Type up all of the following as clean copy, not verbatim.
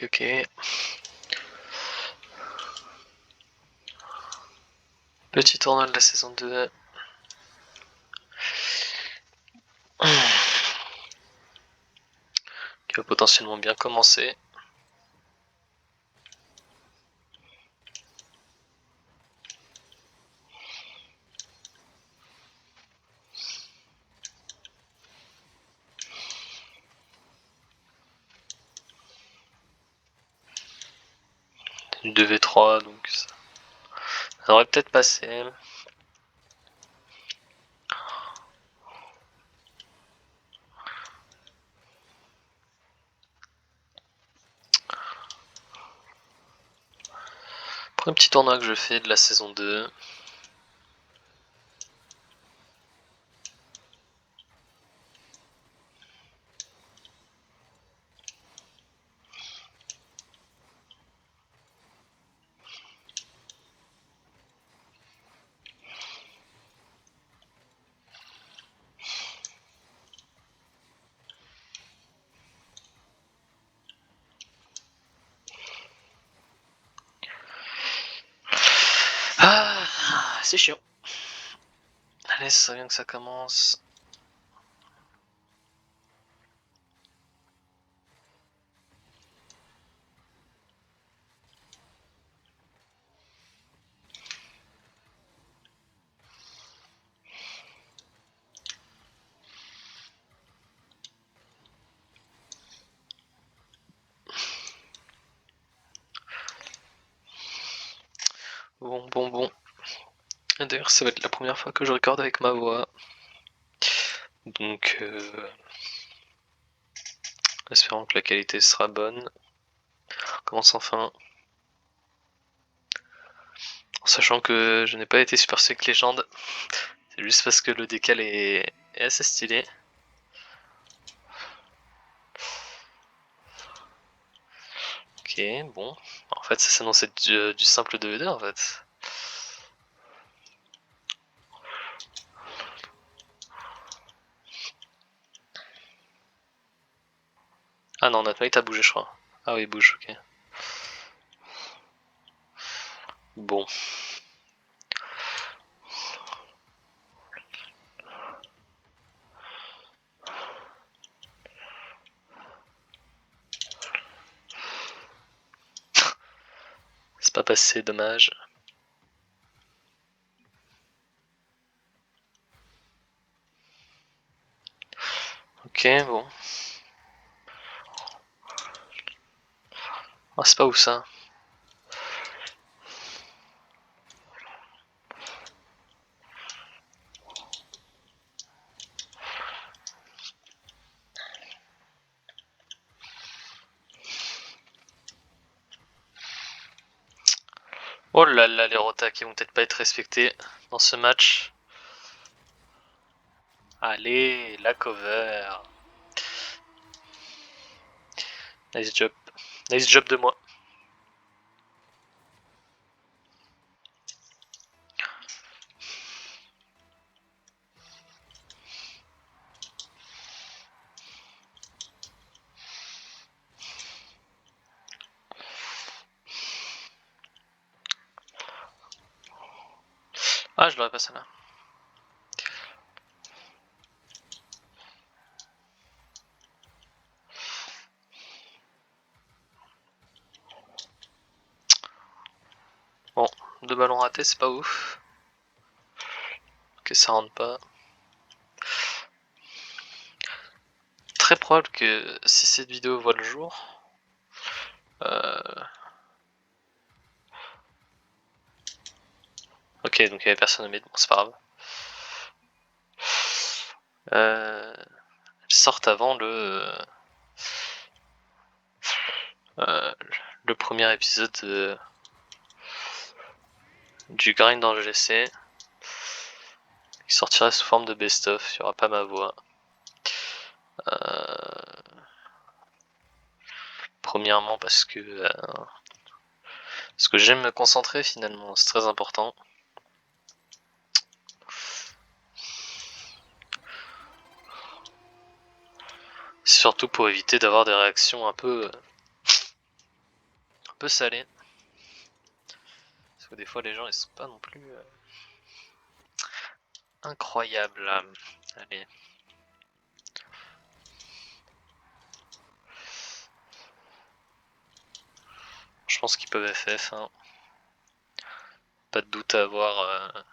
Ok. Petit tournoi de la saison 2. Qui va potentiellement bien commencer. Du 2v3, donc ça devrait peut-être passer. Premier petit tournoi que je fais de la saison 2. Ah, c'est chiant. Allez, ça serait bien que ça commence. Bon. D'ailleurs, ça va être la première fois que je recorde avec ma voix. Donc, espérons que la qualité sera bonne. On commence enfin. En sachant que je n'ai pas été Super Sonic Legend. C'est juste parce que le décal est assez stylé. Ok, bon. En fait, ça s'annonçait du simple 2v2 en fait. Ah non, notre mate a bougé, je crois. Ah oui, il bouge, ok. Bon. C'est pas passé, dommage. Ok, bon. Ah, c'est pas où ça. Oh là là, les rotas qui vont peut-être pas être respectés dans ce match. Allez, la cover. Nice job. Nice job de moi. Ah, je l'aurais pas celle-là. Bon, deux ballons ratés, c'est pas ouf. Ok, ça rentre pas. Très probable que si cette vidéo voit le jour, ok, donc il y avait personne au mid, bon c'est pas grave. Elles sortent avant le premier épisode du grind dans le GC. Qui sortira sous forme de best-of, il n'y aura pas ma voix. Premièrement parce que j'aime me concentrer finalement, c'est très important. Surtout pour éviter d'avoir des réactions un peu peu salé. Parce que des fois les gens ils sont pas non plus incroyables. Allez. Je pense qu'ils peuvent FF. Hein. Pas de doute à avoir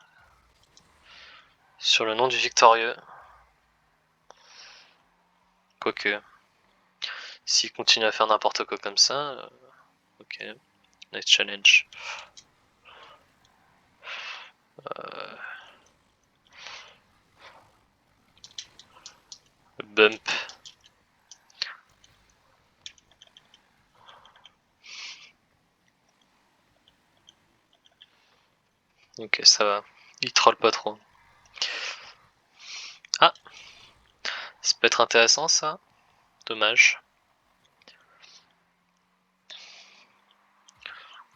sur le nom du victorieux. Quoique, s'il continue à faire n'importe quoi comme ça, ok, nice challenge. Bump. Ok, ça va. Il troll pas trop. Ah, ça peut être intéressant ça. Dommage.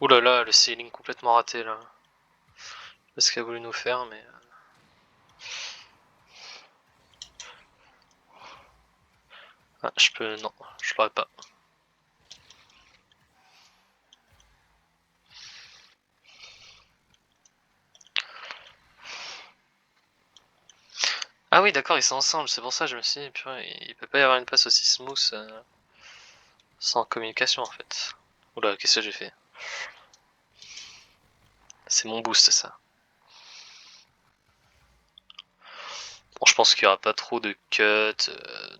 Ouh là là, le ceiling complètement raté là. Je sais pas ce qu'il a voulu nous faire, mais. Ah, je peux. Non, je l'aurais pas. Ah oui, d'accord, ils sont ensemble, c'est pour ça que je me suis dit, purée, il peut pas y avoir une passe aussi smooth sans communication en fait. Oula, qu'est-ce que j'ai fait? C'est mon boost ça. Bon, je pense qu'il y aura pas trop de cuts,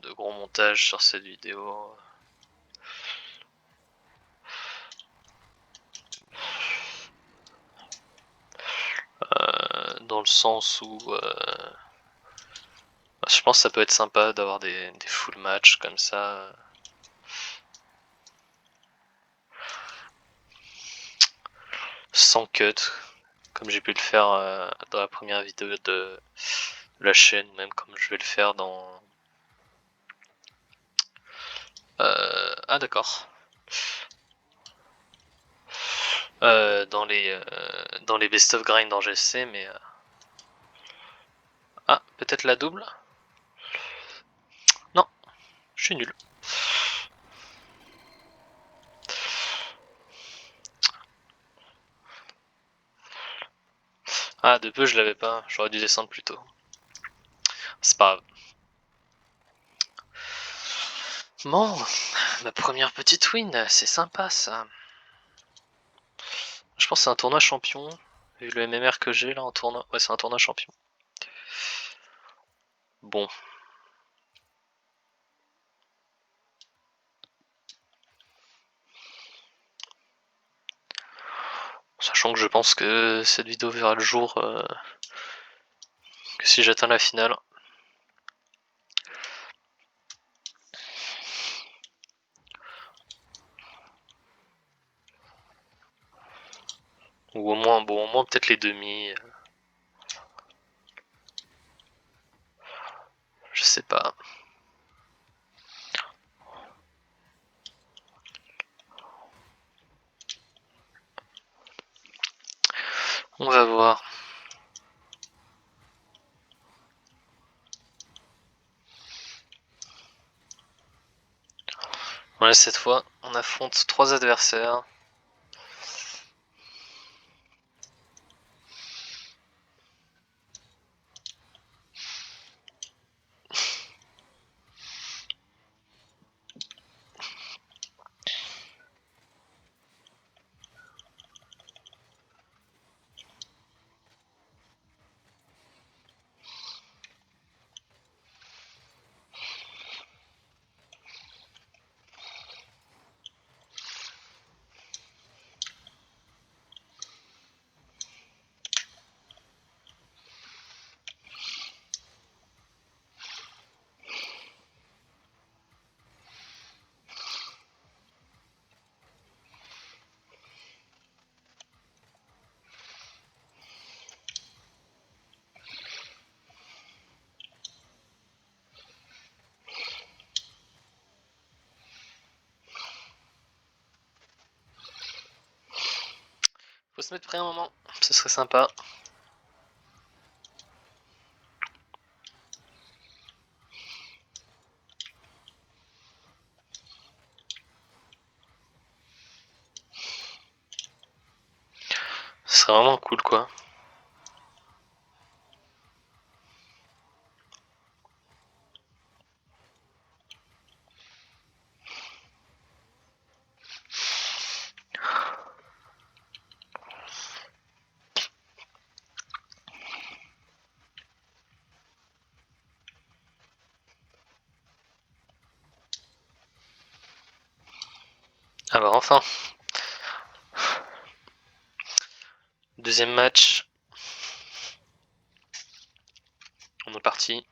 de gros montage sur cette vidéo. Dans le sens où je pense que ça peut être sympa d'avoir des full matchs comme ça. Sans cut, comme j'ai pu le faire dans la première vidéo de la chaîne, même comme je vais le faire dans... Ah d'accord. Dans les best of grind en GC, mais... Ah, peut-être la double? Non, je suis nul. Ah, de peu, je l'avais pas. J'aurais dû descendre plus tôt. C'est pas grave. Bon, ma première petite win, c'est sympa ça. Je pense que c'est un tournoi champion. Vu le MMR que j'ai là en tournoi. Ouais, c'est un tournoi champion. Bon. Sachant que je pense que cette vidéo verra le jour que si j'atteins la finale. Ou au moins, bon, au moins peut-être les demi. Je sais pas. On va voir. Ouais, cette fois, on affronte 3 adversaires. Faut se mettre prêt un moment, ce serait sympa. serait vraiment cool quoi. Ah bah enfin. Deuxième match. On est parti.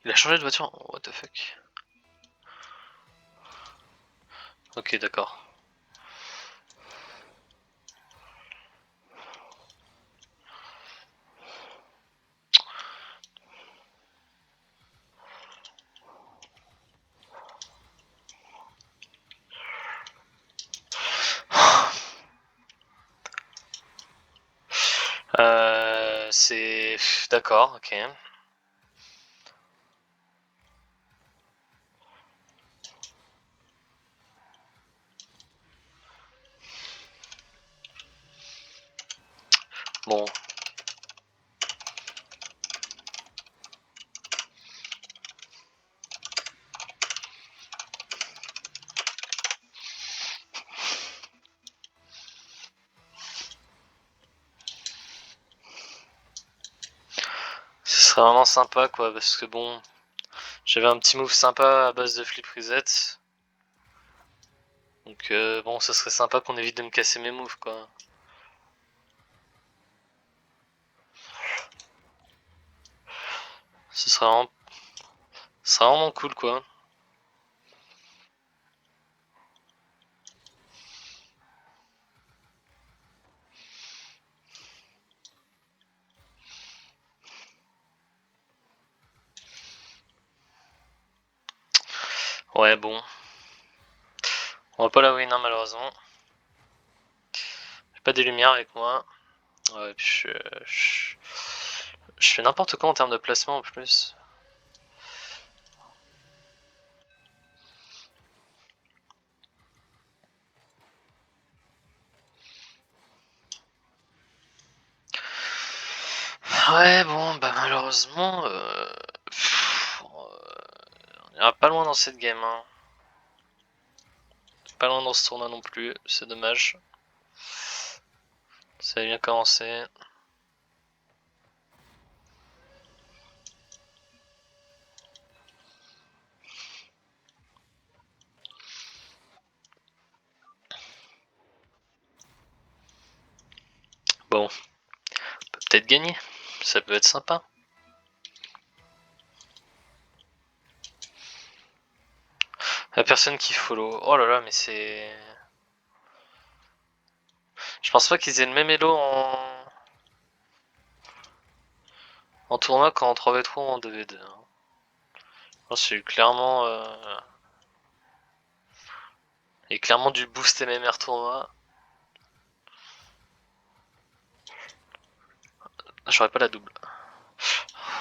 Il a changé de voiture? What the fuck? Ok, d'accord. C'est... D'accord, ok. Bon. Ce serait vraiment sympa quoi, parce que bon... J'avais un petit move sympa à base de flip reset. Donc bon, ce serait sympa qu'on évite de me casser mes moves quoi. Ce serait vraiment cool quoi. Ouais, bon. On va pas la win, hein, malheureusement. J'ai pas des lumières avec moi. Ouais, puis je fais n'importe quoi en termes de placement en plus. Ouais, bon, bah malheureusement, on ira pas loin dans cette game. Hein. Pas loin dans ce tournoi non plus, c'est dommage. Ça a bien commencé. Bon, on peut peut-être gagner. Ça peut être sympa. La personne qui follow. Oh là là, mais c'est... Je pense pas qu'ils aient le même elo en tournoi qu'en 3v3 ou en 2v2. Hein. C'est clairement... Et clairement du boost MMR tournoi. J'aurais pas la double.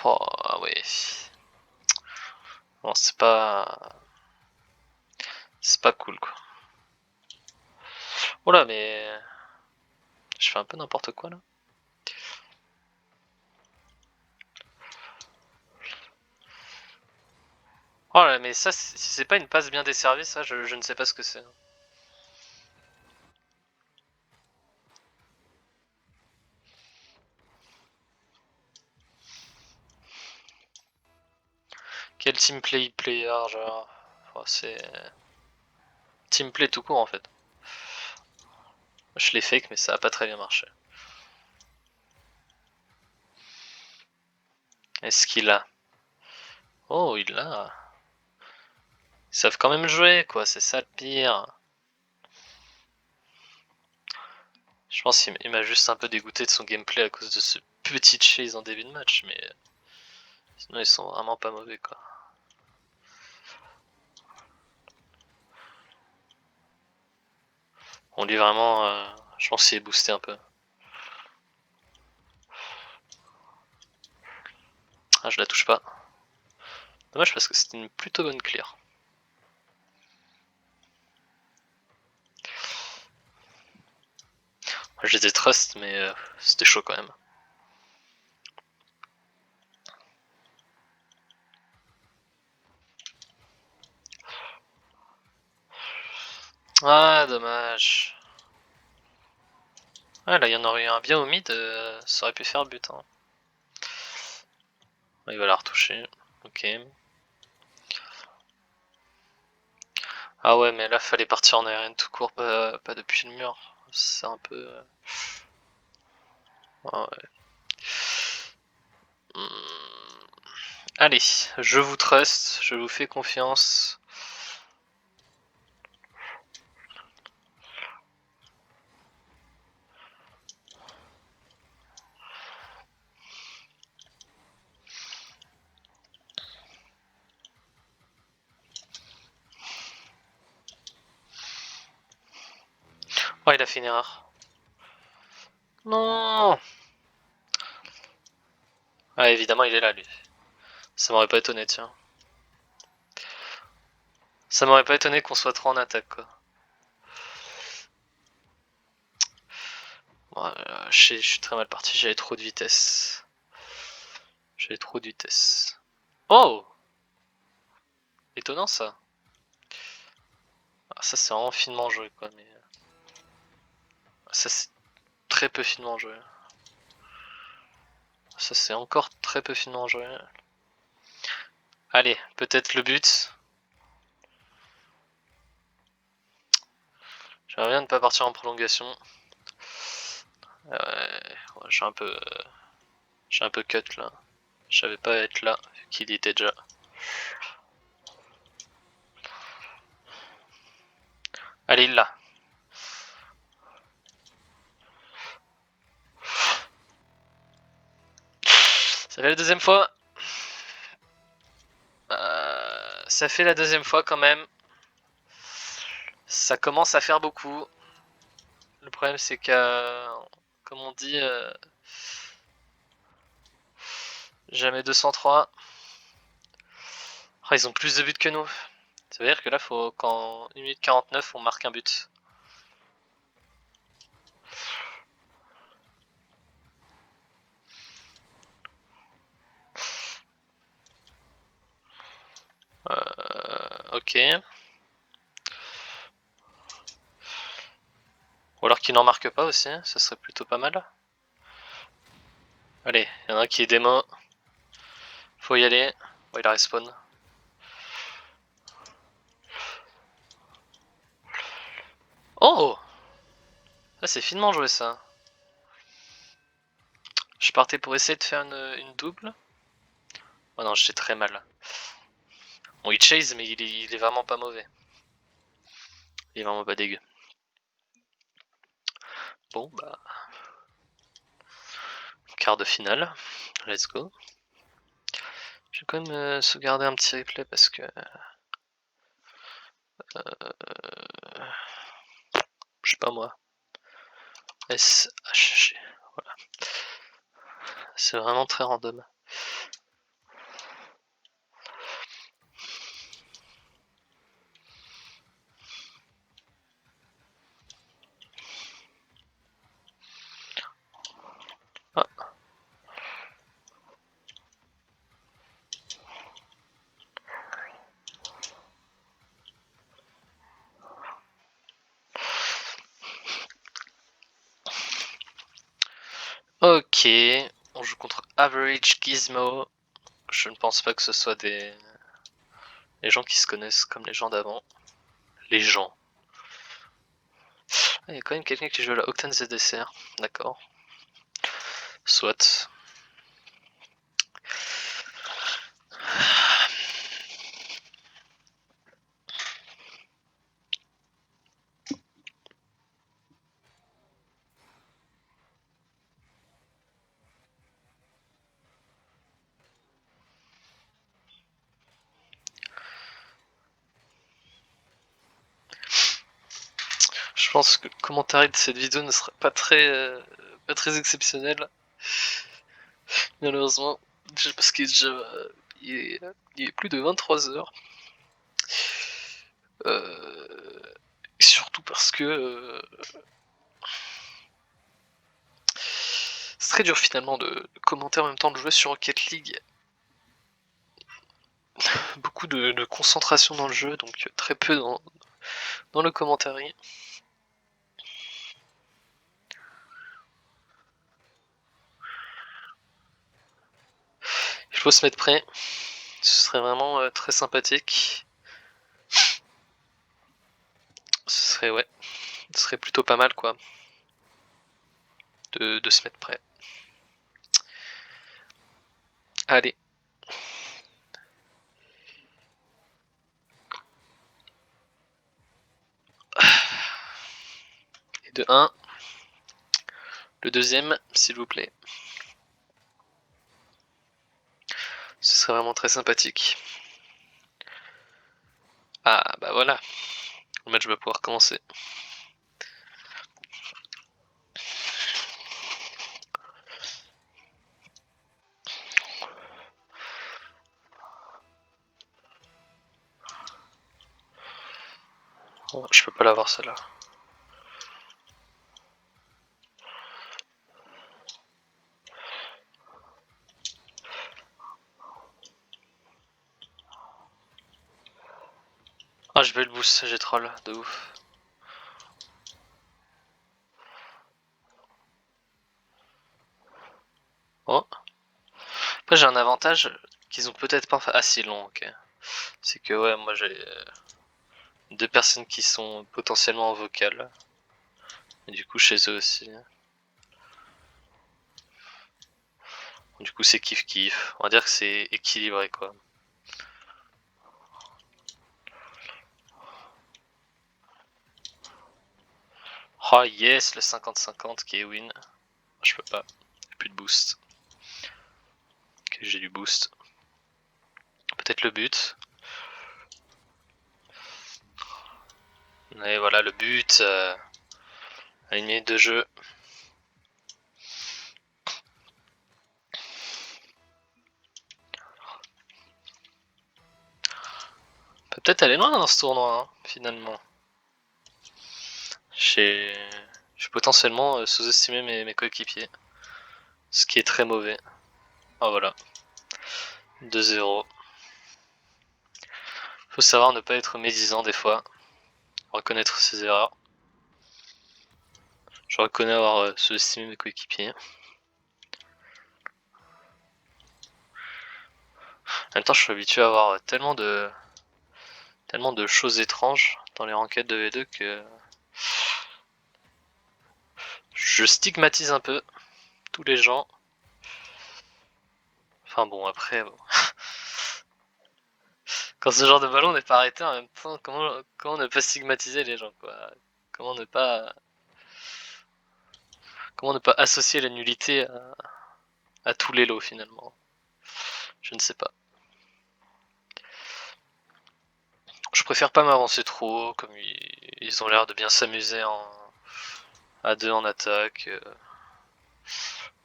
Oh, ouais. Bon, c'est pas... C'est pas cool, quoi. Oh là, mais... Je fais un peu n'importe quoi, là. Oh là, mais ça, si c'est pas une passe bien desservie, ça, je ne sais pas ce que c'est. Quel teamplay player, genre... Oh, c'est... Teamplay tout court, en fait. Je l'ai fake, mais ça a pas très bien marché. Est-ce qu'il a... Oh, il l'a. Ils savent quand même jouer, quoi, c'est ça le pire. Je pense qu'il m'a juste un peu dégoûté de son gameplay à cause de ce petit chase en début de match, mais... Sinon, ils sont vraiment pas mauvais, quoi. On lui vraiment... je pense qu'il est boosté un peu. Ah, je la touche pas. Dommage parce que c'était une plutôt bonne clear. J'étais trust, mais c'était chaud quand même. Ah, dommage. Ah, là, il y en aurait eu un bien au mid, ça aurait pu faire le but. Hein. Il va la retoucher. Ok. Ah ouais, mais là, fallait partir en aérienne tout court, pas depuis le mur. C'est un peu... Ah ouais. Allez, je vous trust, je vous fais confiance. Oh, il a fait une erreur. Non. Ah, évidemment, il est là, lui. Ça m'aurait pas étonné, tiens. Ça m'aurait pas étonné qu'on soit trop en attaque, quoi. Ouais, je suis très mal parti, j'avais trop de vitesse. J'avais trop de vitesse. Oh! Étonnant, ça. Ah, ça, c'est vraiment finement joué, quoi, mais... Ça, c'est très peu finement joué. Ça, c'est encore très peu finement joué. Allez, peut-être le but. J'aimerais bien ne pas partir en prolongation. Ouais, j'ai un peu... J'ai un peu cut, là. Je savais pas être là, vu qu'il y était déjà. Allez, il l'a. Ça fait la deuxième fois. Ça fait la deuxième fois quand même. Ça commence à faire beaucoup. Le problème c'est que, comme on dit, jamais 203. Oh, ils ont plus de buts que nous. Ça veut dire que là, faut qu'en 1 minute 49, on marque un but. Ok. Ou alors qu'il n'en marque pas aussi, ça serait plutôt pas mal. Allez, il y en a un qui est démo. Faut y aller. Oh, il a respawn. Oh! Ça, c'est finement joué ça. Je partais pour essayer de faire une double. Oh non, j'étais très mal. Bon, il chase, mais il est vraiment pas mauvais. Il est vraiment pas dégueu. Bon, bah. Quart de finale. Let's go. Je vais quand même sauvegarder un petit replay parce que. Je sais pas moi. SHG. Voilà. C'est vraiment très random. Ah. Ok, on joue contre Average Gizmo. Je ne pense pas que ce soit les gens qui se connaissent comme les gens d'avant. Les gens. Ah, il y a quand même quelqu'un qui joue à la Octane ZDCR. D'accord. Soit. Je pense que le commentaire de cette vidéo ne sera pas très exceptionnel. Malheureusement. Parce qu'il est déjà. Il est plus de 23 h. Surtout parce que très dur finalement de commenter en même temps de jouer sur Rocket League. Beaucoup de concentration dans le jeu, donc très peu dans le commentaire. Il faut se mettre prêt, ce serait vraiment très sympathique. Ce serait, ouais, ce serait plutôt pas mal quoi, de se mettre prêt. Allez. Et de 1. Le deuxième, s'il vous plaît. Ce serait vraiment très sympathique. Ah bah voilà, le match va pouvoir commencer. Oh, je peux pas l'avoir celle-là. Ah, je vais le boost, j'ai troll, de ouf. Oh. Après j'ai un avantage qu'ils ont peut-être pas assez long, ok. C'est que ouais, moi j'ai 2 personnes qui sont potentiellement en vocal. Et du coup chez eux aussi. Du coup c'est kiff kiff. On va dire que c'est équilibré quoi. Oh yes, le 50-50 qui est win. Je peux pas, plus de boost. Ok, j'ai du boost. Peut-être le but. Et voilà le but. À 1 minute de jeu. Peut être aller loin dans ce tournoi, hein, finalement. J'ai potentiellement sous-estimé mes coéquipiers. Ce qui est très mauvais. Ah voilà. 2-0. Faut savoir ne pas être médisant des fois. Reconnaître ses erreurs. Je reconnais avoir sous-estimé mes coéquipiers. En même temps, je suis habitué à avoir tellement de choses étranges dans les ranked de V2 que je stigmatise un peu tous les gens. Enfin bon, après, bon. Quand ce genre de ballon n'est pas arrêté en même temps, comment ne pas stigmatiser les gens quoi? Comment ne pas associer la nullité à tous les lots finalement? Je ne sais pas. Je préfère pas m'avancer trop, comme ils ont l'air de bien s'amuser à 2 en attaque.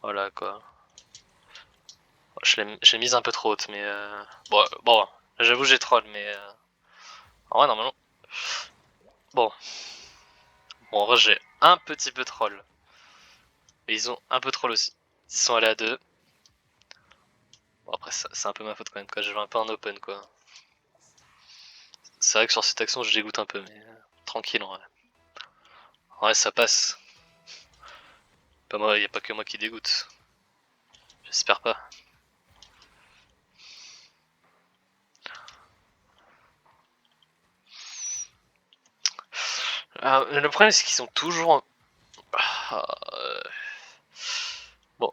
Voilà quoi. Je l'ai mise un peu trop haute, mais bon, j'avoue j'ai troll, mais en vrai normalement. Bon, en vrai j'ai un petit peu troll, mais ils ont un peu troll aussi. Ils sont allés à 2. Bon après c'est un peu ma faute quand même, quoi. Je vais un peu en open quoi. C'est vrai que sur cette action je dégoûte un peu, mais tranquille en vrai. En vrai ça passe. Pas moi, y a pas que moi qui dégoûte. J'espère pas. Le problème c'est qu'ils sont toujours. Bon.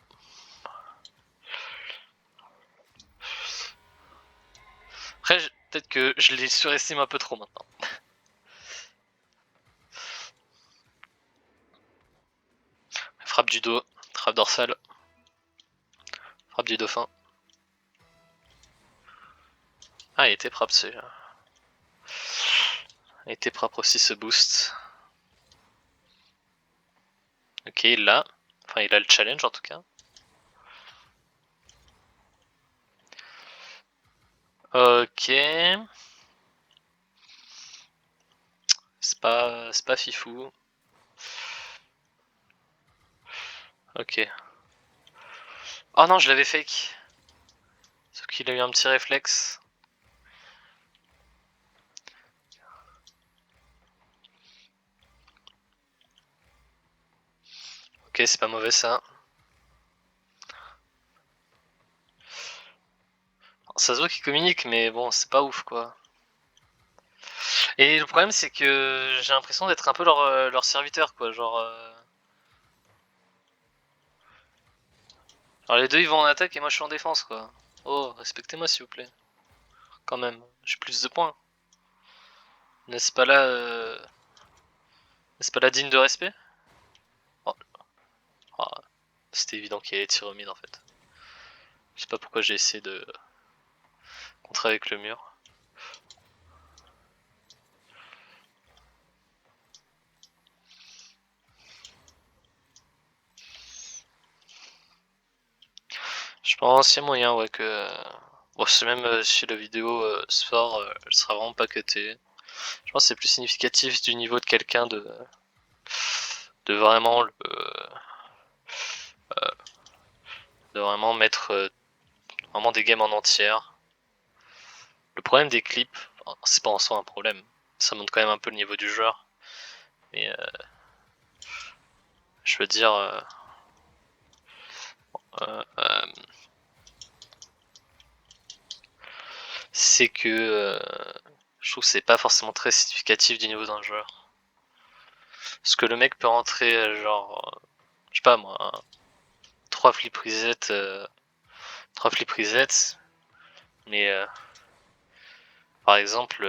Après peut-être que je les surestime un peu trop maintenant. Frappe du dos, frappe dorsale, frappe du dauphin. Ah, il était propre celui-là. Il était propre aussi ce boost. Ok, il l'a. Enfin, il a le challenge en tout cas. Ok. C'est pas fifou. Ok. Oh non, je l'avais fake. Sauf qu'il a eu un petit réflexe. Ok, c'est pas mauvais ça. Ça se voit qu'ils communiquent, mais bon, c'est pas ouf quoi. Et le problème, c'est que j'ai l'impression d'être un peu leur serviteur quoi. Alors les deux ils vont en attaque et moi je suis en défense quoi. Oh, respectez-moi s'il vous plaît. Quand même, j'ai plus de points. N'est-ce pas là. N'est-ce pas là digne de respect? Oh, oh, c'était évident qu'il y avait tir au mid en fait. Je sais pas pourquoi j'ai essayé de contrer avec le mur. Je pense qu'il y a moyen ouais que. Bon, c'est même si la vidéo sort, elle sera vraiment pas cutée. Je pense que c'est plus significatif du niveau de quelqu'un de vraiment de vraiment mettre vraiment des games en entière. Le problème des clips, c'est pas en soi un problème. Ça montre quand même un peu le niveau du joueur. Mais je veux dire, euh, euh, c'est que je trouve que c'est pas forcément très significatif du niveau d'un joueur. Parce que le mec peut rentrer je sais pas moi, 3 flip reset, 3 flip resets, mais par exemple,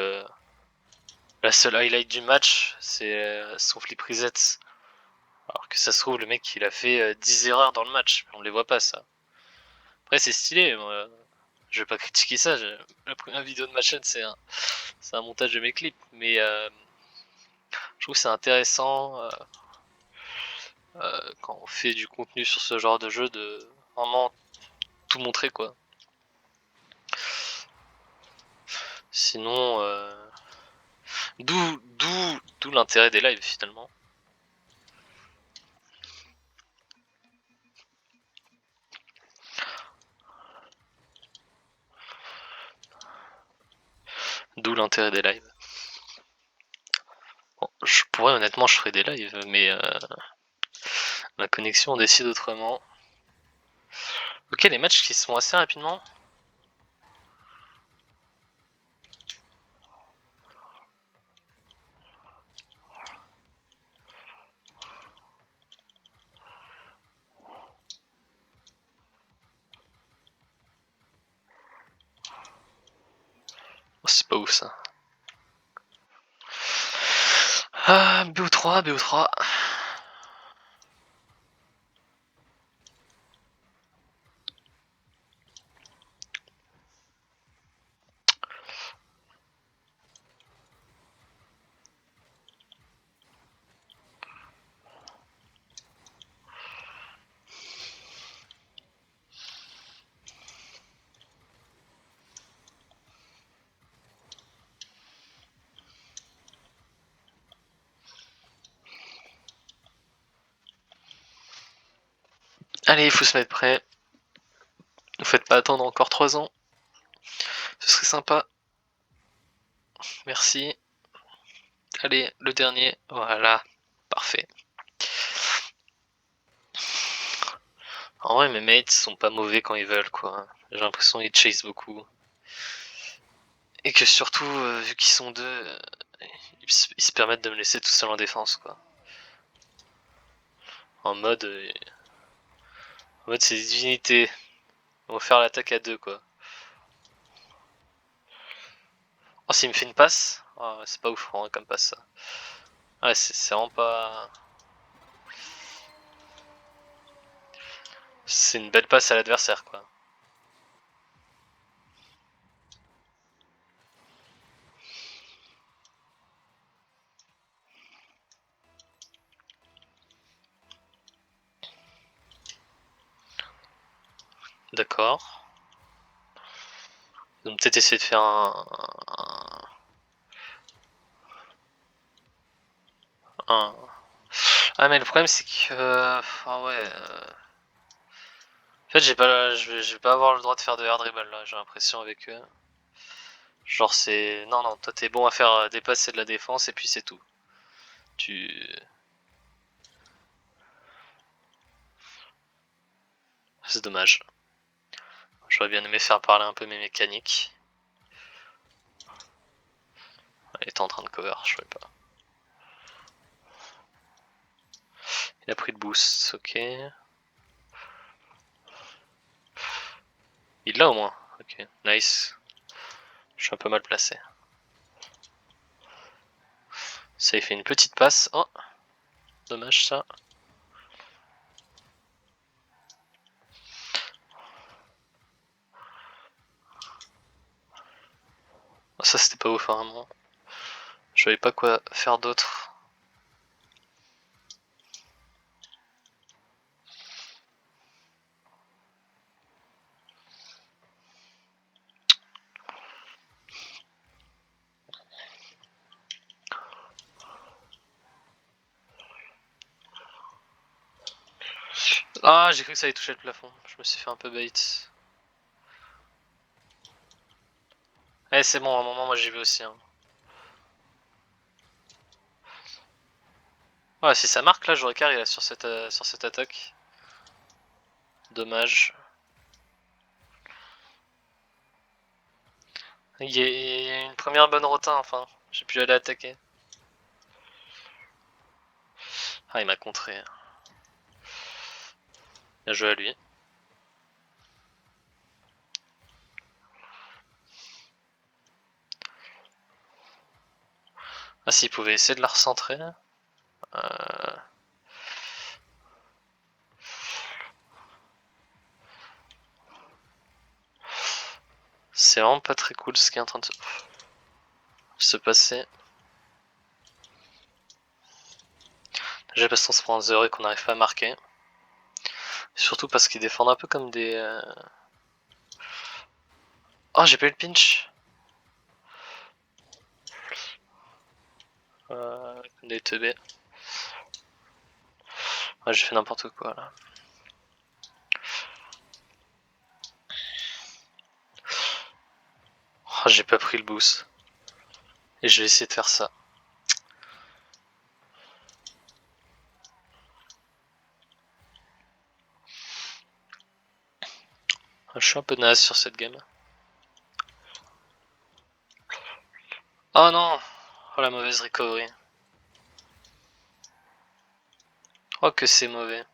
la seule highlight du match, c'est son flip reset. Alors que ça se trouve, le mec il a fait 10 erreurs dans le match, on les voit pas ça. Après, c'est stylé, moi, je vais pas critiquer ça. La première vidéo de ma chaîne, c'est un montage de mes clips, mais je trouve que c'est intéressant quand on fait du contenu sur ce genre de jeu de vraiment tout montrer quoi. Sinon, d'où l'intérêt des lives finalement. D'où l'intérêt des lives. Bon, honnêtement, je ferais des lives, mais ma connexion décide autrement. Ok, les matchs qui se font assez rapidement. Oh, c'est pas ouf ça. Ah, BO3, BO3. Allez, il faut se mettre prêt. Ne faites pas attendre encore 3 ans. Ce serait sympa. Merci. Allez, le dernier. Voilà. Parfait. En vrai, mes mates sont pas mauvais quand ils veulent, quoi. J'ai l'impression qu'ils chase beaucoup. Et que surtout, vu qu'ils sont deux, ils se permettent de me laisser tout seul en défense, quoi. En mode, c'est des divinités. On va faire l'attaque à deux, quoi. Oh, s'il me fait une passe, oh, c'est pas ouf, hein, comme passe ça. Ouais, c'est vraiment pas. C'est une belle passe à l'adversaire, quoi. D'accord. Ils vont peut-être essayer de faire un. Ah, mais le problème, c'est que. Ah ouais. fait, je vais pas avoir le droit de faire de air dribble là, j'ai l'impression avec eux. Genre c'est... Non, non, toi t'es bon à faire dépasser de la défense et puis c'est tout. C'est dommage. J'aurais bien aimé faire parler un peu mes mécaniques. Il était en train de cover, je savais pas. Il a pris le boost, ok. Il l'a au moins, ok, nice. Je suis un peu mal placé. Ça, il fait une petite passe. Oh, dommage ça. Oh, ça, c'était pas ouf, vraiment. Je savais pas quoi faire d'autre. Ah, j'ai cru que ça allait toucher le plafond. Je me suis fait un peu bait. Eh, c'est bon, à un moment, moi j'y vais aussi. Hein. Ouais, si ça marque là, j'aurais carré là sur cette attaque. Dommage. Il y a une première bonne rota enfin. J'ai pu aller attaquer. Ah, il m'a contré. Bien joué à lui. Ah, s'il pouvait essayer de la recentrer. C'est vraiment pas très cool ce qui est en train de se passer. Déjà parce qu'on se prend un 0 et qu'on n'arrive pas à marquer. Surtout parce qu'ils défendent un peu comme des... Oh, j'ai pas eu le pinch. Comme des teubés. Ouais, j'ai fait n'importe quoi là. Oh, j'ai pas pris le boost. Et je vais essayer de faire ça. Je suis un peu naze sur cette game. Oh non. Oh la mauvaise recovery. Oh que c'est mauvais.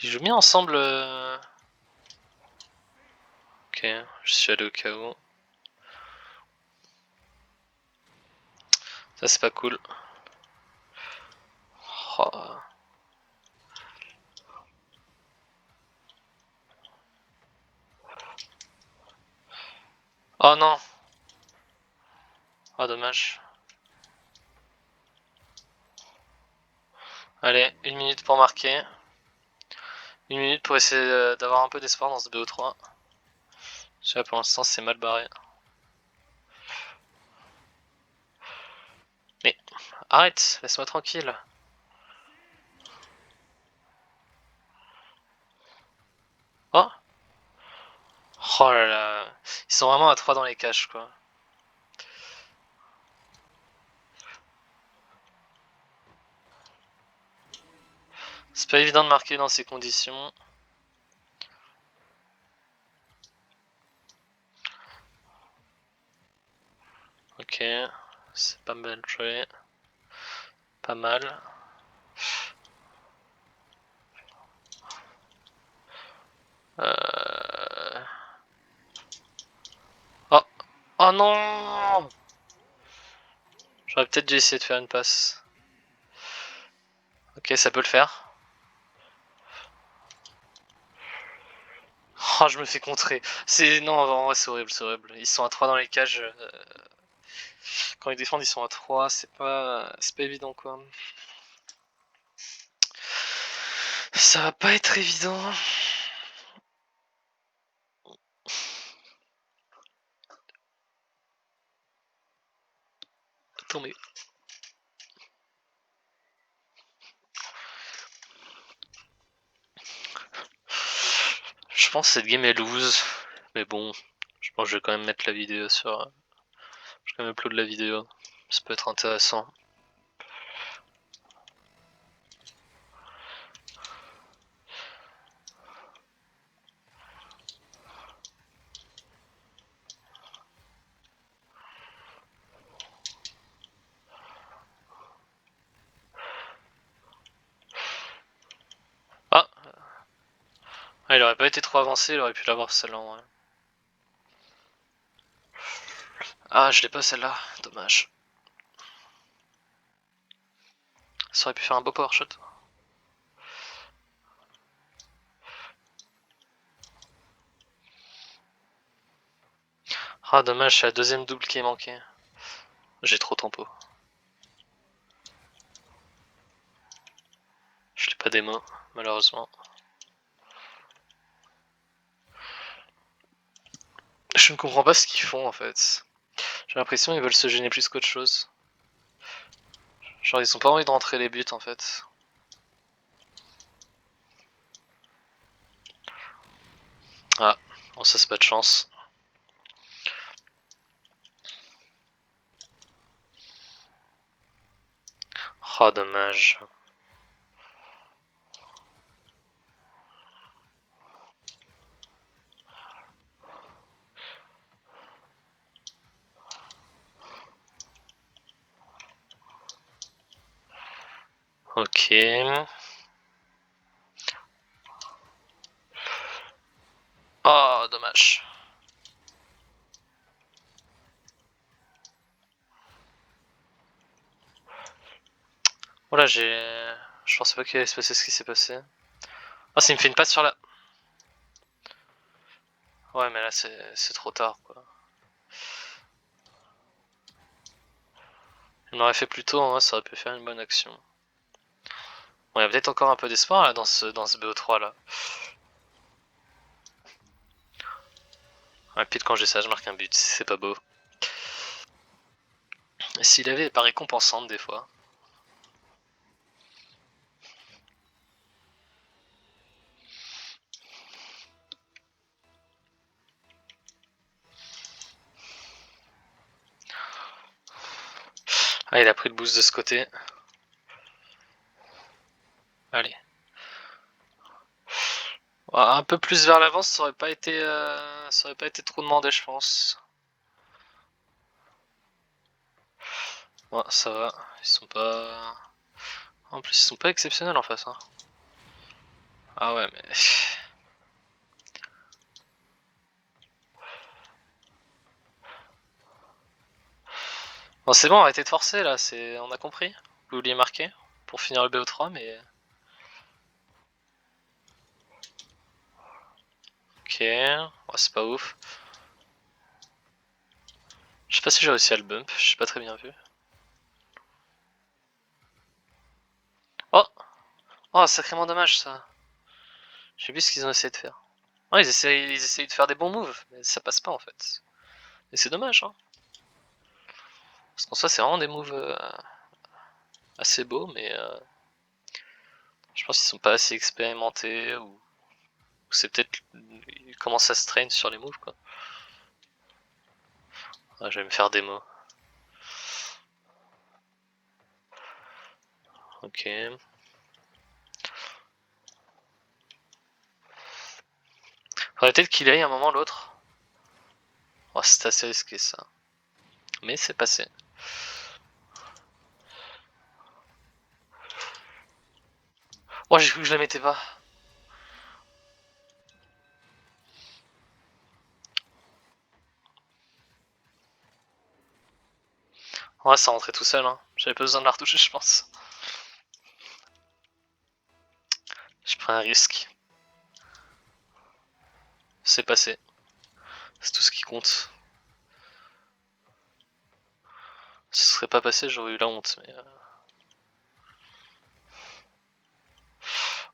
Ils jouent bien ensemble. Ok, je suis allé au cas où. Ça c'est pas cool. Oh. Oh non. Oh dommage. Allez, 1 minute pour marquer. 1 minute pour essayer d'avoir un peu d'espoir dans ce BO3. Je sais pas, pour l'instant c'est mal barré. Mais arrête, laisse-moi tranquille. Oh. Oh là là. Ils sont vraiment à 3 dans les caches quoi. C'est pas évident de marquer dans ces conditions. Ok, c'est pas mal joué. Pas mal. Oh. Oh non. J'aurais peut-être dû essayer de faire une passe. Ok, ça peut le faire. Oh, je me fais contrer. Non, en vrai, c'est horrible, c'est horrible. Ils sont à 3 dans les cages. Quand ils défendent, ils sont à 3. C'est pas évident, quoi. Ça va pas être évident. Attends, mais... pense que cette game est lose. Mais bon, je pense que je vais quand même mettre la vidéo sur... Je vais quand même upload la vidéo. Ça peut être intéressant. Ah, il aurait pas été trop avancé, il aurait pu l'avoir celle-là en vrai. Ah, je l'ai pas celle-là, dommage. Ça aurait pu faire un beau power shot. Ah, dommage, c'est la deuxième double qui est manquée. J'ai trop tempo. Je l'ai pas démo, malheureusement. Je ne comprends pas ce qu'ils font en fait. J'ai l'impression qu'ils veulent se gêner plus qu'autre chose. Genre ils ont pas envie de rentrer les buts en fait. Ah, bon ça c'est pas de chance. Oh dommage. Ok. Oh dommage. Voilà j'ai... Je pensais pas qu'il allait se passer ce qui s'est passé. Ah ça me fait une passe sur la... Ouais mais là c'est trop tard quoi. Il m'aurait fait plus tôt, hein, ça aurait pu faire une bonne action. Bon, il y a peut-être encore un peu d'espoir là dans ce BO3 là. Ouais, pile quand j'ai ça, je marque un but, c'est pas beau. S'il avait pas récompensante des fois. Ah il a pris le boost de ce côté. Allez. Un peu plus vers l'avant, ça aurait pas été trop demandé, je pense. Ouais, ça va. Ils sont pas. En plus, ils sont pas exceptionnels en face. Hein. Ah ouais, mais. Bon, c'est bon, arrêtez de forcer là. On a compris. Vous vouliez marquer pour finir le BO3, mais. Ok. Ouais, c'est pas ouf. Je sais pas si j'ai réussi à le bump. J'ai pas très bien vu. Oh! Oh, sacrément dommage ça. J'ai vu ce qu'ils ont essayé de faire. Ouais, ils essayent de faire des bons moves, mais ça passe pas en fait. Et c'est dommage, hein. Parce qu'en soi, c'est vraiment des moves assez beaux, mais je pense qu'ils sont pas assez expérimentés ou c'est peut-être ils commencent à se traîner sur les moves quoi. Ah, je vais me faire démo. Ok. Faudrait peut-être qu'il aille un moment ou l'autre. Oh, c'est assez risqué ça. Mais c'est passé. Oh, j'ai cru que je la mettais pas. Ouais, ça rentrait tout seul. Hein. J'avais pas besoin de la retoucher, je pense. Je prends un risque. C'est passé. C'est tout ce qui compte. Si ce serait pas passé, j'aurais eu la honte. Mais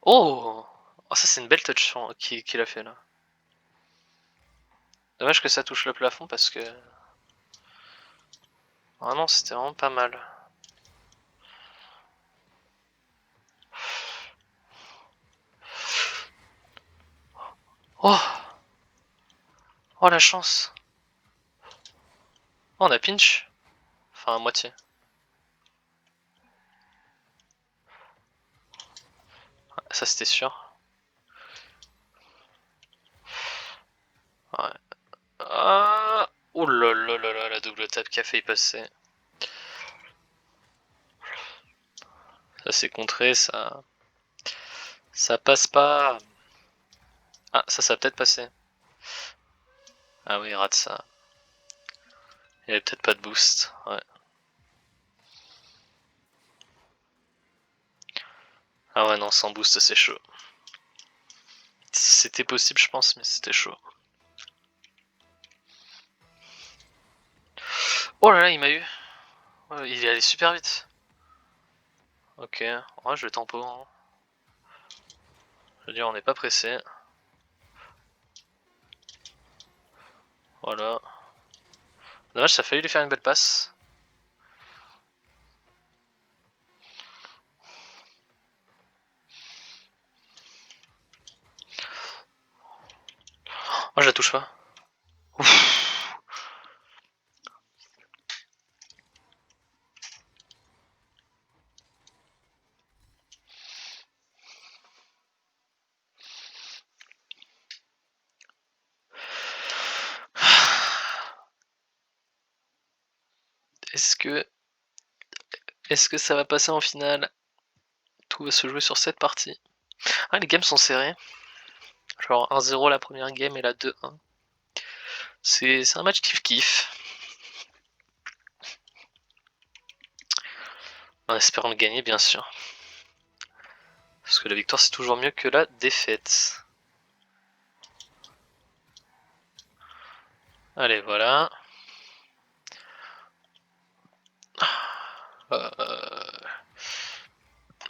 oh, oh, ça c'est une belle touch qu'il a fait là. Dommage que ça touche le plafond parce que vraiment c'était vraiment pas mal. Oh! Oh la chance! Oh, on a pinch? Enfin, à moitié. Ça c'était sûr. Ouais. Ah! Oh là là là là, la double tape qui a failli passer. Ça c'est contré, ça. Ça passe pas. Ah, ça va peut-être passer. Ah oui, il rate ça. Il avait peut-être pas de boost. Ouais. Ah ouais, non, sans boost, c'est chaud. C'était possible, je pense, mais c'était chaud. Oh là là, il m'a eu. Ouais, il est allé super vite. Ok, ouais, je vais tempo. Hein. Je veux dire, on n'est pas pressé. Voilà. Dommage, ça a failli lui faire une belle passe. Oh, je la touche pas. Ouf. Est-ce que... Est-ce que ça va passer en finale? Tout va se jouer sur cette partie. Ah, les games sont serrés. Genre 1-0 la première game et la 2-1. C'est un match kiff-kiff. En espérant le gagner, bien sûr. Parce que la victoire, c'est toujours mieux que la défaite. Allez, voilà.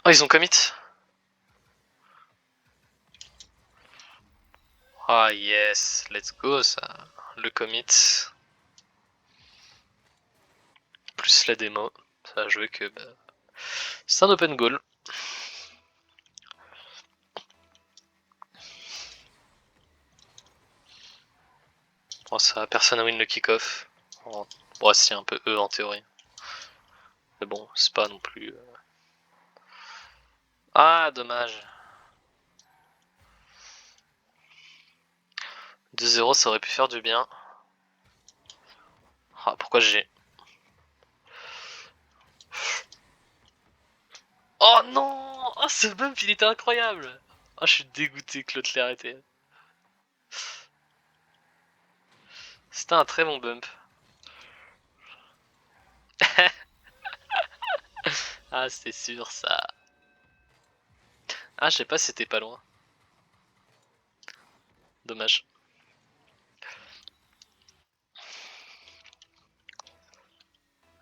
Oh, ils ont commit. Ah yes, let's go ça. Le commit. Plus la démo. Ça a joué que... Bah, c'est un open goal. Bon, ça, personne à win le kick-off. Bon, c'est un peu eux en théorie. Mais bon, c'est pas non plus... Ah, dommage. 2-0, ça aurait pu faire du bien. Ah, pourquoi j'ai... Oh non! Oh, ce bump, il était incroyable! Oh, je suis dégoûté que l'autre l'ait arrêté. C'était un très bon bump. Ah, c'était sûr ça. Ah, je sais pas si c'était pas loin. Dommage.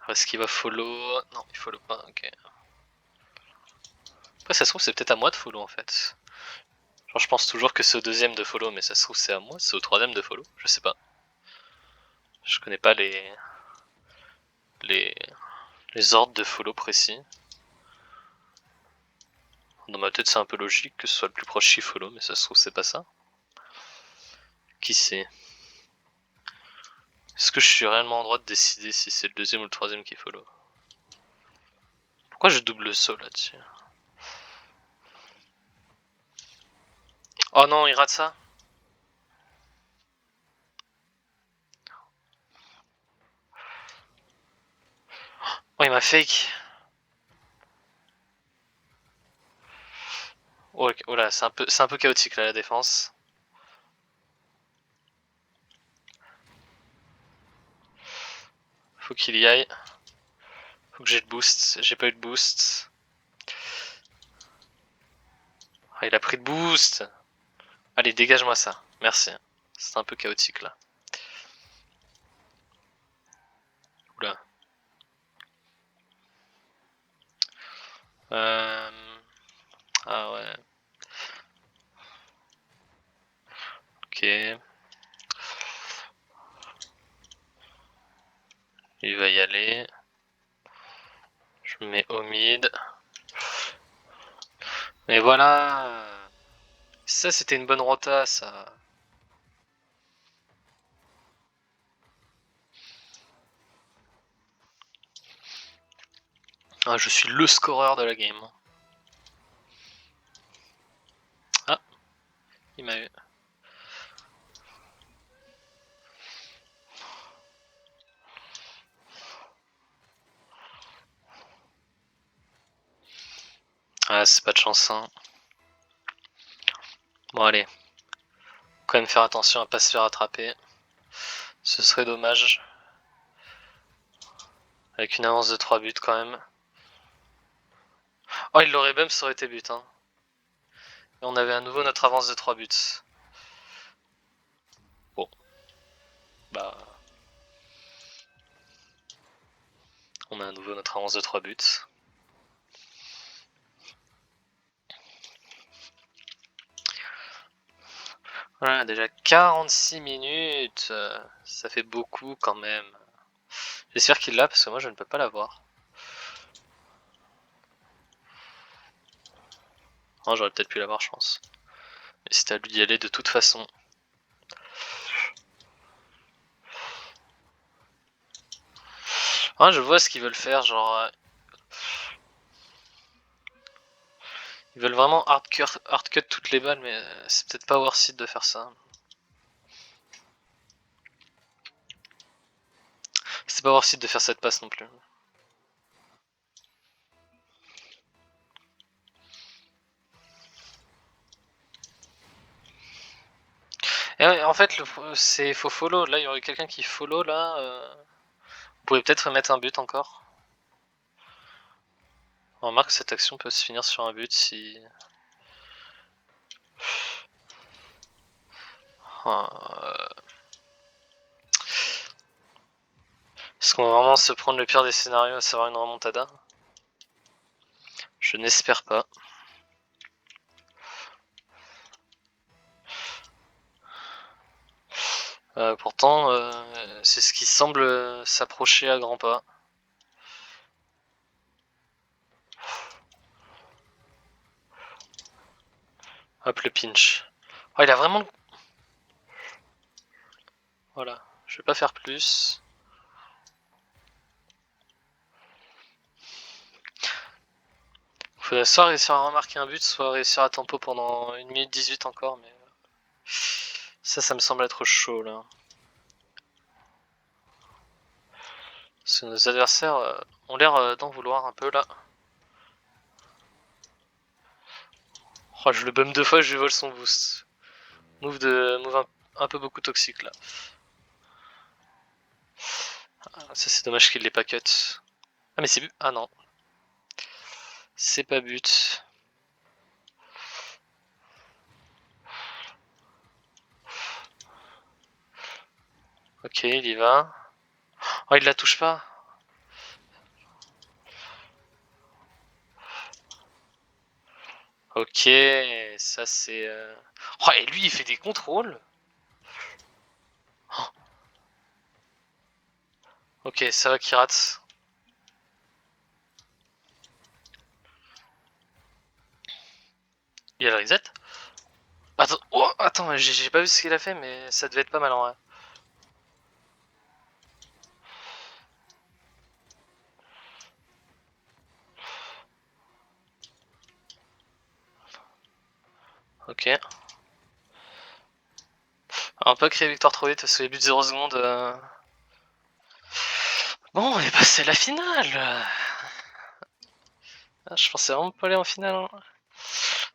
Est-ce qu'il va follow? Non, il follow pas, ok. Après, ça se trouve, c'est peut-être à moi de follow en fait. Genre, je pense toujours que c'est au deuxième de follow, mais ça se trouve, c'est à moi, c'est au troisième de follow. Je sais pas. Je connais pas les, les ordres de follow précis. Dans ma tête, c'est un peu logique que ce soit le plus proche qui follow, mais ça se trouve, c'est pas ça. Qui sait? Est-ce que je suis réellement en droit de décider si c'est le deuxième ou le troisième qui follow? Pourquoi je double saut là-dessus? Oh non, il rate ça. Oh, il m'a fake. Oh, oh là, c'est un peu chaotique là la défense. Faut qu'il y aille. Faut que j'ai le boost. J'ai pas eu de boost. Ah, il a pris de boost. Allez, dégage-moi ça. Merci. C'est un peu chaotique là. Oula. Ah ouais. Ok. Il va y aller. Je me mets au mid. Et voilà. Ça, c'était une bonne rota, ça. Ah, je suis le scoreur de la game. Ah, il m'a eu. Ah, c'est pas de chance, hein. Bon, allez. Quand même faire attention à pas se faire attraper. Ce serait dommage. Avec une avance de 3 buts quand même. Oh, il l'aurait même, ça aurait été but. Hein. Et on avait à nouveau notre avance de 3 buts. Bon. Bah. On a à nouveau notre avance de 3 buts. Voilà, déjà 46 minutes. Ça fait beaucoup quand même. J'espère qu'il l'a parce que moi je ne peux pas l'avoir. Oh, j'aurais peut-être pu l'avoir, je pense. Mais c'était à lui d'y aller de toute façon. Ah, je vois ce qu'ils veulent faire, genre. Ils veulent vraiment hardcut toutes les balles, mais c'est peut-être pas worth it de faire ça. C'est pas worth it de faire cette passe non plus. Et ouais, en fait, c'est faut follow. Là, il y aurait quelqu'un qui follow là. Vous pouvez peut-être mettre un but encore. On remarque que cette action peut se finir sur un but si. Est-ce qu'on va vraiment se prendre le pire des scénarios, à savoir une remontada? Je n'espère pas. Pourtant, c'est ce qui semble s'approcher à grands pas. Hop, le pinch. Oh, il a vraiment... Voilà, je vais pas faire plus. Faudrait soit réussir à remarquer un but, soit réussir à tempo pendant 1 minute 18 encore, mais... Ça me semble être chaud, là. Parce que nos adversaires ont l'air d'en vouloir un peu, là. Oh, je le bum 2 fois, je lui vole son boost. Move un peu beaucoup toxique, là. Ah, ça, c'est dommage qu'il l'ait pas cut. Ah, mais c'est but. Ah non. C'est pas but. Ok, il y va. Oh, il la touche pas. Ok, ça c'est... Oh, et lui, il fait des contrôles. Oh. Ok, ça va qu'il rate. Il y a le reset. Attends, oh, attends, j'ai pas vu ce qu'il a fait, mais ça devait être pas mal en vrai. Ok. Alors, on peut créer victoire trop vite parce que les buts de 0 secondes. Bon, on est passé à la finale. Ah, je pensais vraiment pas aller en finale. Hein.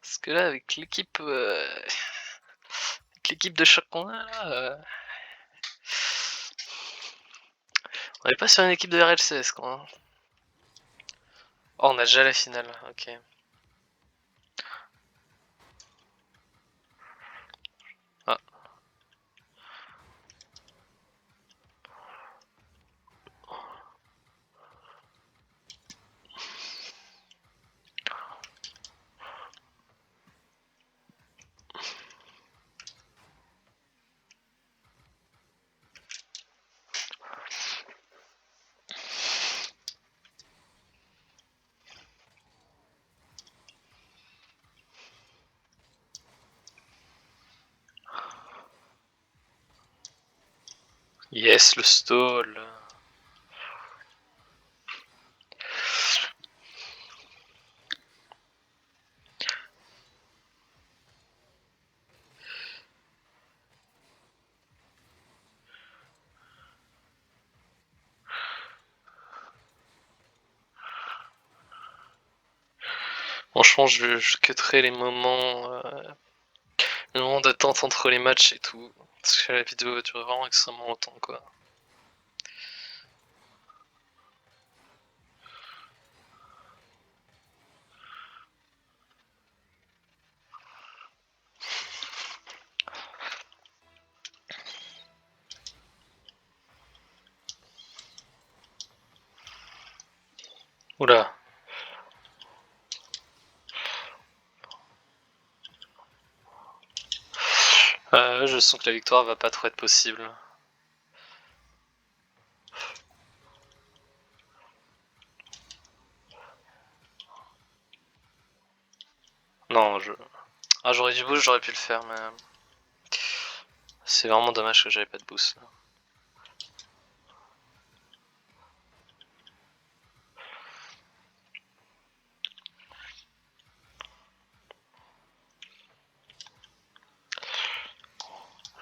Parce que là, avec l'équipe de choc qu'on a là, on est pas sur une équipe de RLCS quoi. Hein. Oh, on a déjà la finale, ok. Ah. Yes, le stall. Franchement, je cutterai les moments d'attente entre les matchs et tout. Parce que la vidéo dure vraiment extrêmement longtemps, quoi. Oula. Je sens que la victoire va pas trop être possible. Non, Ah, j'aurais du boost, j'aurais pu le faire, mais... C'est vraiment dommage que j'avais pas de boost, là.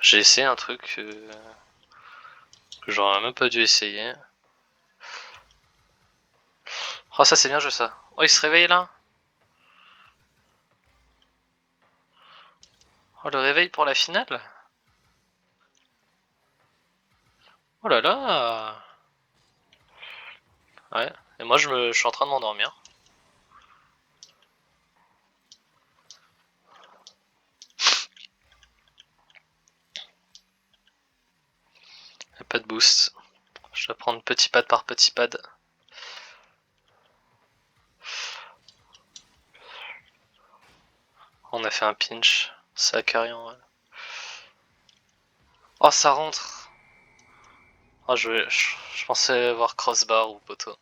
J'ai essayé un truc que j'aurais même pas dû essayer. Oh, ça c'est bien joué ça. Oh, il se réveille là. Oh, le réveil pour la finale. Oh là là. Ouais. Et moi je suis en train de m'endormir. Y'a pas de boost. Je dois prendre petit pad par petit pad. On a fait un pinch. Ça a carré en vrai. Oh, ça rentre. Oh, je pensais voir crossbar ou poteau.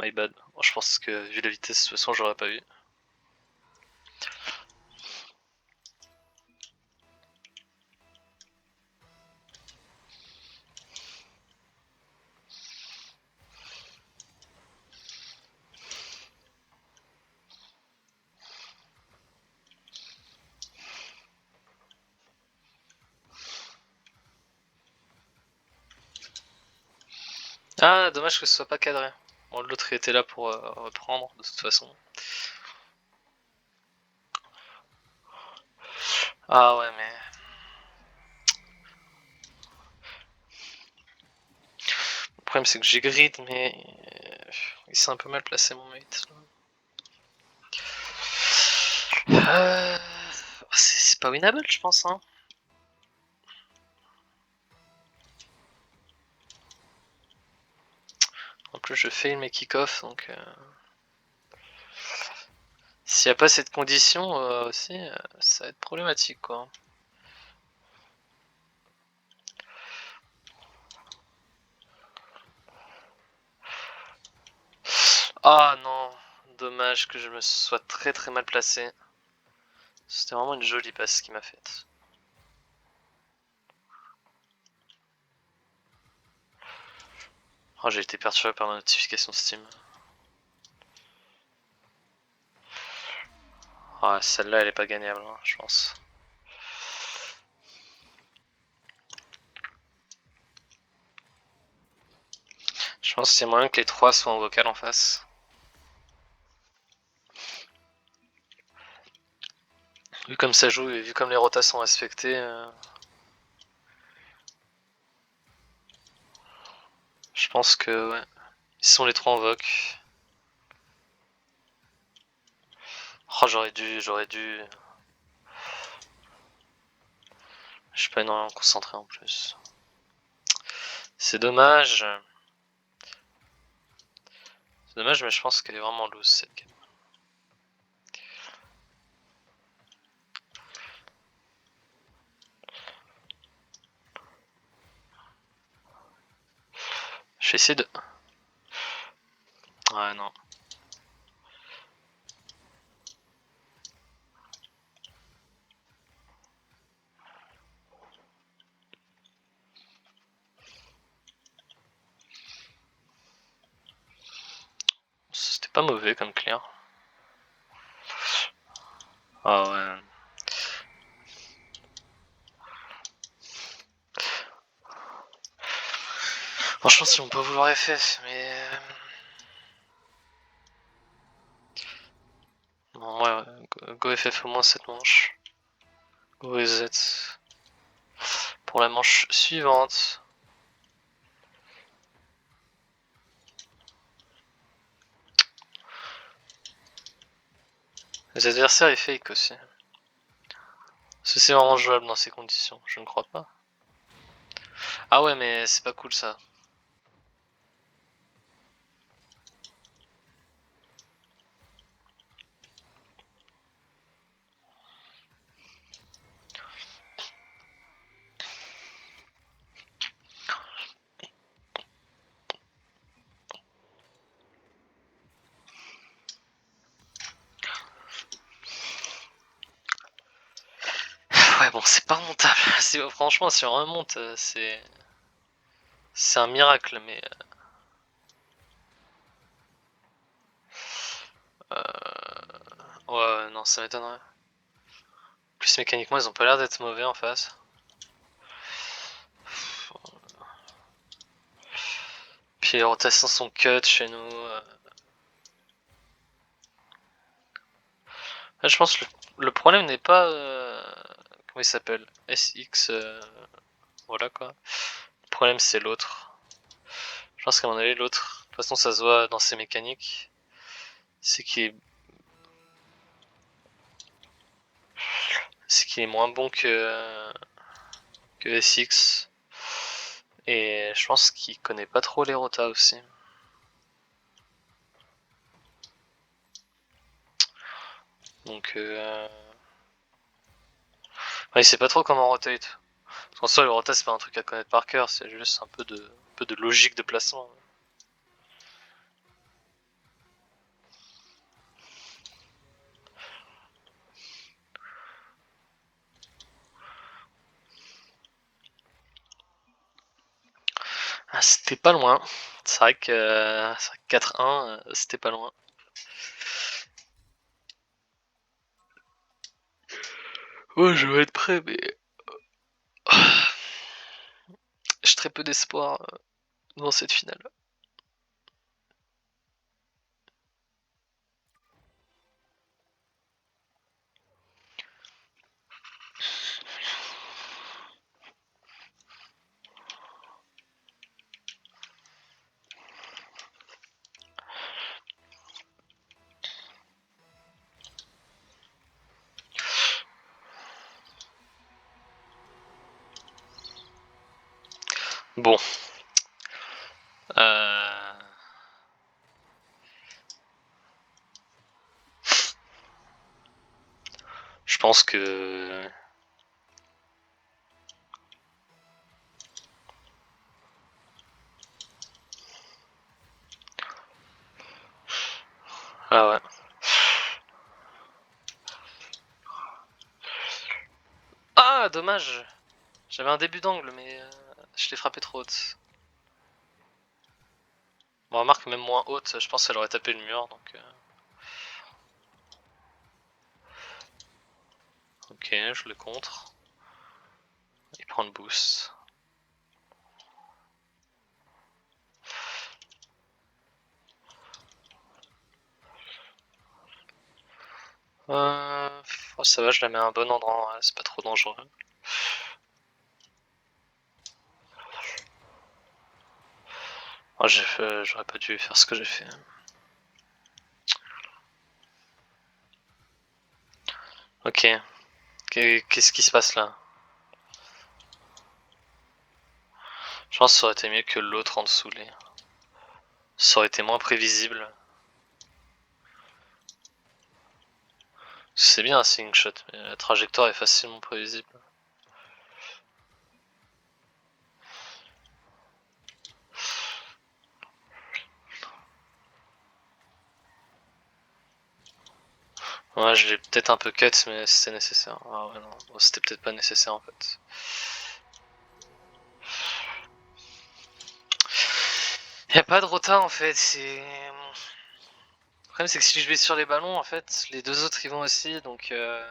My bad. Bon, je pense que vu la vitesse, de toute façon, j'aurais pas eu. Ah, dommage que ce soit pas cadré. Bon, l'autre était là pour reprendre de toute façon. Ah ouais, mais. Le problème c'est que j'ai grid, mais. Il s'est un peu mal placé mon mate. C'est pas winnable, je pense, hein. En plus, je fail mes kick-off, donc. S'il n'y a pas cette condition aussi, ça va être problématique, quoi. Ah non, dommage que je me sois très mal placé. C'était vraiment une jolie passe qu'il m'a faite. Oh, j'ai été perturbé par la notification Steam. Ah, celle-là, elle est pas gagnable, hein, je pense. Je pense qu'il y a moyen que les trois soient en vocal en face. Vu comme ça joue et vu comme les rotas sont respectés, je pense que ouais. Ils sont les trois en voc. Oh, j'aurais dû. Je suis pas énormément concentré en plus. C'est dommage. C'est dommage, mais je pense qu'elle est vraiment loose cette game. Je vais essayer de. Ouais, non. C'était pas mauvais comme clear. Ah ouais. Franchement, si on peut vouloir FF, mais. Go FF au moins cette manche. Go reset. Pour la manche suivante. Les adversaires ils fake aussi. Est-ce que c'est vraiment jouable dans ces conditions? Je ne crois pas. Ah ouais mais c'est pas cool ça. Ouais bon c'est pas remontable. Franchement si on remonte c'est un miracle mais ouais non ça m'étonnerait. En plus mécaniquement ils ont pas l'air d'être mauvais en face. Puis les rotations sont cut chez nous. Là, je pense que le problème n'est pas comment il s'appelle SX voilà quoi. Le problème c'est l'autre. Je pense qu'à mon avis l'autre, de toute façon ça se voit dans ses mécaniques, c'est qu'il est moins bon que SX. Et je pense qu'il connaît pas trop les rotas aussi. Donc il sait pas trop comment rotate. En soi le rota c'est pas un truc à connaître par cœur, c'est juste un peu de logique de placement. Ah, c'était pas loin. C'est vrai que 4-1, c'était pas loin. Ouais, je vais être prêt, mais j'ai très peu d'espoir dans cette finale. Bon. Je pense que... Ah ouais. Ah, dommage. J'avais un début d'angle, mais je l'ai frappé trop haute. Bon, remarque, même moins haute, je pense qu'elle aurait tapé le mur, donc... Ok, je le contre. Il prend le boost. Oh, ça va, je la mets à un bon endroit, c'est pas trop dangereux. Oh, j'aurais pas dû faire ce que j'ai fait. Ok. Qu'est-ce qui se passe là? Je pense que ça aurait été mieux que l'autre en dessous. Ça aurait été moins prévisible. C'est bien un swing shot, mais la trajectoire est facilement prévisible. Ouais, je l'ai peut-être un peu cut, mais c'était nécessaire. Ah ouais, non, c'était peut-être pas nécessaire en fait. Y'a pas de rota en fait, c'est... Le problème c'est que si je vais sur les ballons, en fait, les deux autres ils vont aussi, donc... En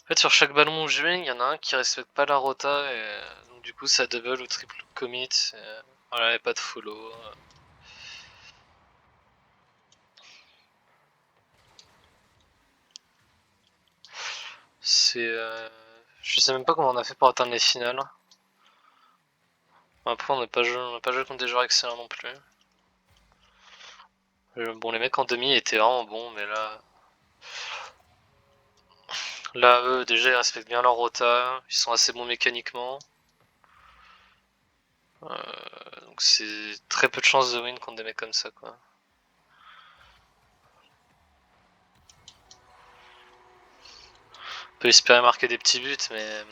fait, sur chaque ballon où je vais, il y en a un qui respecte pas la rota, et donc du coup ça double ou triple commit. Voilà, y'a pas de follow. c'est... je sais même pas comment on a fait pour atteindre les finales. Après on n'a pas joué contre des joueurs excellents non plus. Bon, les mecs en demi étaient vraiment bons, mais là... Là, eux, déjà, ils respectent bien leur rota, ils sont assez bons mécaniquement. Donc c'est très peu de chances de win contre des mecs comme ça, quoi. On peut espérer marquer des petits buts, mais...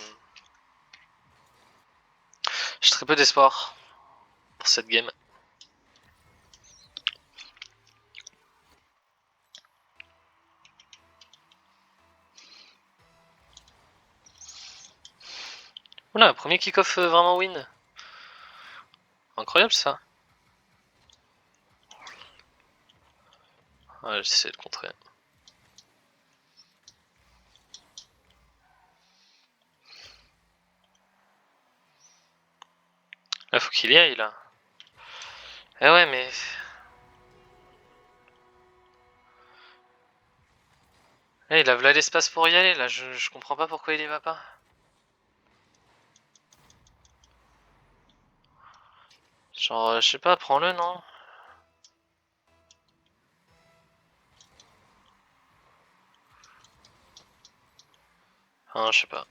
J'ai très peu d'espoir pour cette game. Oula, premier kick-off vraiment win. Incroyable ça. Ouais, j'essaie de contrer. Là, faut qu'il y aille là. Eh ouais, mais. Eh, il a là l'espace pour y aller là, je comprends pas pourquoi il y va pas. Genre, je sais pas, prends-le, non? Ah, je sais pas.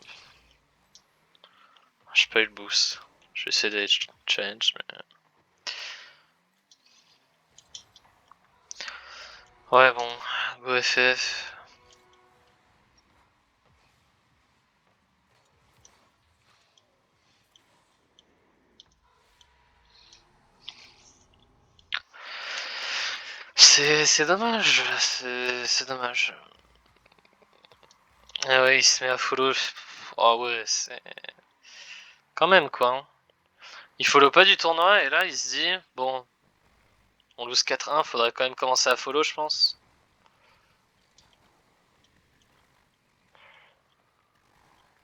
J'ai pas eu le boost. Je vais essayer d'aller challenge, mais. Ouais, bon, go FF. C'est dommage, c'est dommage. Ah ouais, il se met à follow. Oh ouais, c'est. Quand même quoi. Hein. Il follow pas du tournoi et là il se dit, bon, on lose 4-1, faudrait quand même commencer à follow, je pense.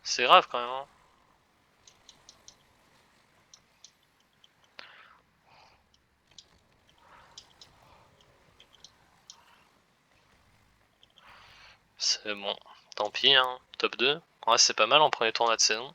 C'est grave quand même. Hein. C'est bon, tant pis, hein. Top 2. Ouais, c'est pas mal en premier tournoi de saison.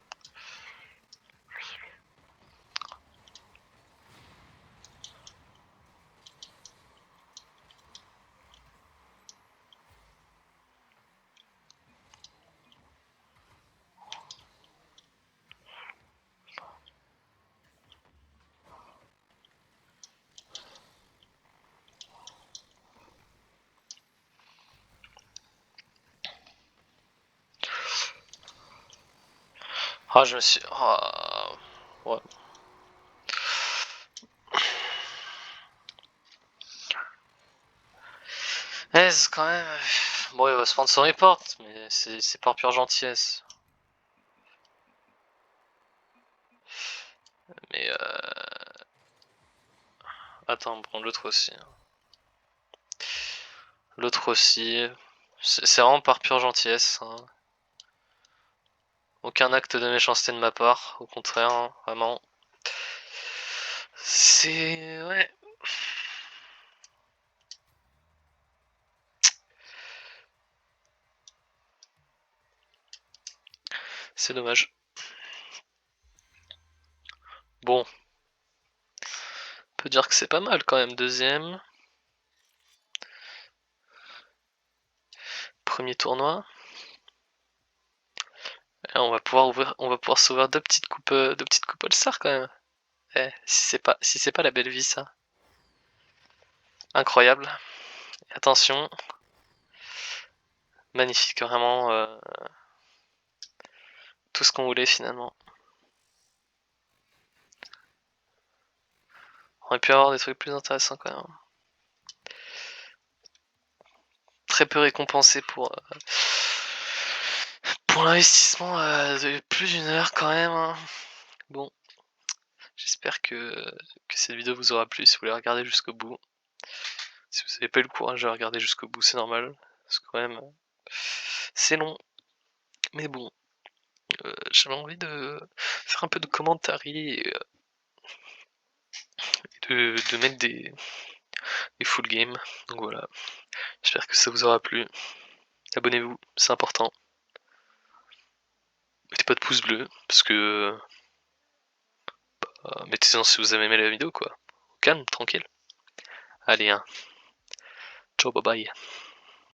Ah, je me suis. Ah, ouais. C'est quand même. Bon, il va se prendre son report, mais c'est par pure gentillesse. Mais attends, prendre l'autre aussi. L'autre aussi. C'est vraiment par pure gentillesse. Hein. Aucun acte de méchanceté de ma part, au contraire, hein, vraiment. C'est. Ouais. C'est dommage. Bon. On peut dire que c'est pas mal quand même, deuxième. Premier tournoi. Et on va pouvoir s'ouvrir deux petites coupes All-Star quand même. Eh, si c'est pas la belle vie ça. Incroyable. Attention. Magnifique, vraiment. Tout ce qu'on voulait finalement. On aurait pu avoir des trucs plus intéressants quand même. Très peu récompensé pour l'investissement de plus d'une heure quand même. Hein. Bon, j'espère que cette vidéo vous aura plu si vous voulez regarder jusqu'au bout. Si vous n'avez pas eu le courage de regarder jusqu'au bout, c'est normal. Parce que quand même, c'est long. Mais bon, j'avais envie de faire un peu de commentaires et de mettre des full games. Donc voilà, j'espère que ça vous aura plu. Abonnez-vous, c'est important. Mettez pas de pouce bleu, parce que... mettez-en si vous avez aimé la vidéo, quoi. Calme, tranquille. Allez, hein. Ciao, bye bye.